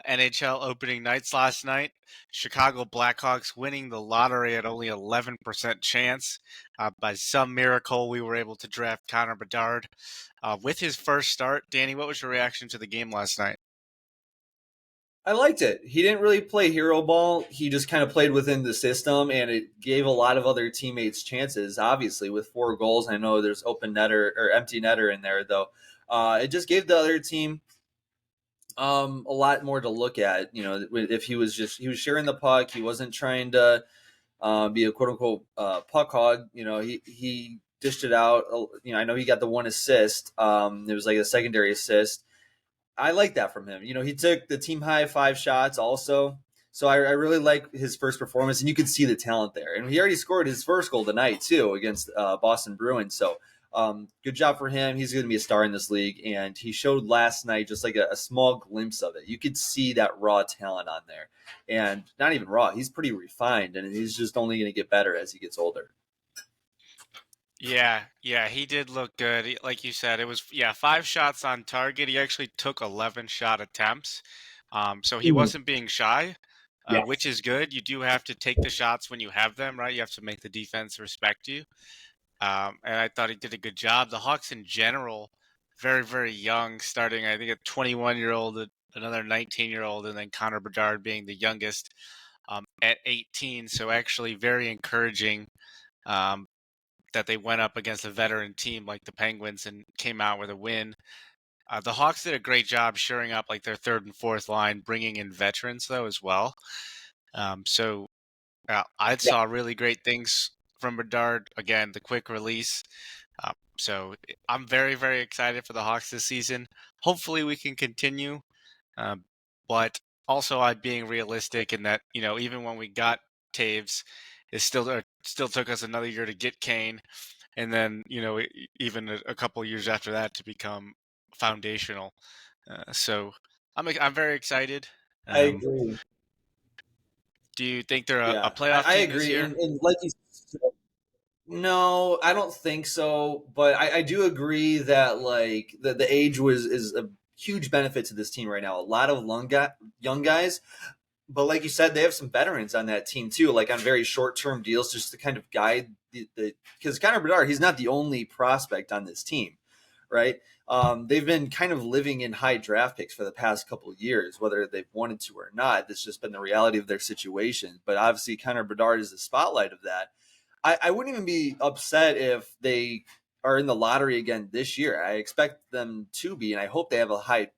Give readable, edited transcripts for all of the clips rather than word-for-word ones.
NHL opening nights last night. Chicago Blackhawks winning the lottery at only 11% chance. By some miracle, we were able to draft Connor Bedard with his first start. Danny, what was your reaction to the game last night? I liked it. He didn't really play hero ball. He just kind of played within the system, and it gave a lot of other teammates chances. Obviously, with 4 goals, I know there's open netter or empty netter in there though. It just gave the other team a lot more to look at. If he was sharing the puck, he wasn't trying to be a quote unquote puck hog. He dished it out. I know he got the one assist. It was like a secondary assist. I like that from him. He took the team high 5 shots also. So I really like his first performance, and you could see the talent there. And he already scored his first goal tonight too against Boston Bruins. So good job for him. He's going to be a star in this league, and he showed last night just like a small glimpse of it. You could see that raw talent on there, and not even raw. He's pretty refined, and he's just only going to get better as he gets older. Yeah, he did look good. Like you said, it was 5 shots on target. He actually took 11 shot attempts, so he Mhm. wasn't being shy, Yeah. which is good. You do have to take the shots when you have them, right? You have to make the defense respect you. And I thought he did a good job. The Hawks in general, very, very young, starting I think a 21-year-old, another 19-year-old, and then Connor Bedard being the youngest at 18. So actually very encouraging um, that they went up against a veteran team like the Penguins and came out with a win. The Hawks did a great job shoring up like their third and fourth line, bringing in veterans though as well. So I Yeah. saw really great things from Bedard. Again, the quick release. So I'm very, very excited for the Hawks this season. Hopefully, we can continue. Um, but also, I'm being realistic in that even when we got Taves, it still took us another year to get Kane, and then even a couple years after that to become foundational. So I'm very excited. I Um, agree. do you think they're a Yeah, playoff I team this agree. year? And like you said, no, I don't think so. But I do agree that like the age is a huge benefit to this team right now. A lot of young guys, but like you said, they have some veterans on that team too, like on very short term deals, just to kind of guide the because Connor Bedard, he's not the only prospect on this team, right? They've been kind of living in high draft picks for the past couple of years, whether they've wanted to or not. That's just been the reality of their situation. But obviously, Connor Bedard is the spotlight of that. I wouldn't even be upset if they are in the lottery again this year. I expect them to be, and I hope they have a high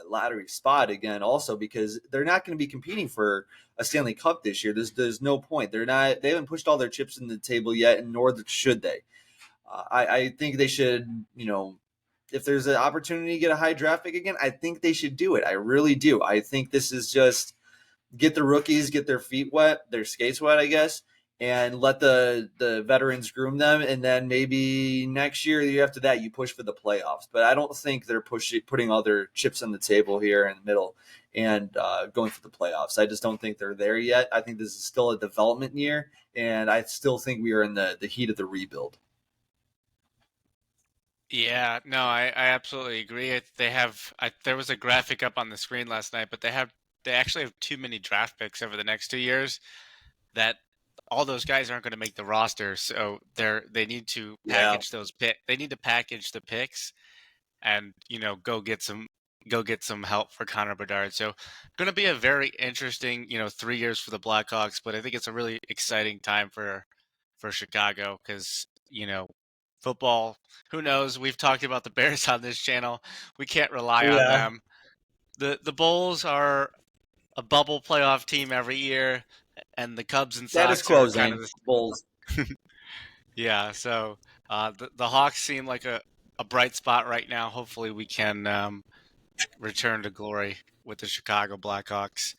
lottery spot again, also because they're not going to be competing for a Stanley Cup this year. There's no point. They're not. They haven't pushed all their chips in the table yet, and nor should they. I think they should. If there's an opportunity to get a high draft pick again, I think they should do it. I really do. I think this is just get the rookies get their feet wet, their skates wet, I guess, and let the veterans groom them, and then maybe next year, the year after that, you push for the playoffs. But I don't think they're putting all their chips on the table here in the middle and going for the playoffs. I just don't think they're there yet. I think this is still a development year, and I still think we are in the heat of the rebuild. Yeah, no, I absolutely agree. There was a graphic up on the screen last night, but they actually have too many draft picks over the next 2 years that all those guys aren't going to make the roster. So they need to Yeah, package those pick. They need to package the picks and go get some help for Connor Bedard. So going to be a very interesting 3 years for the Blackhawks, but I think it's a really exciting time for Chicago because football. Who knows? We've talked about the Bears on this channel. We can't rely on yeah, them. The Bulls are a bubble playoff team every year, and the Cubs and status Sox are quo, kind of Zane Bulls. yeah. So the Hawks seem like a bright spot right now. Hopefully, we can return to glory with the Chicago Blackhawks.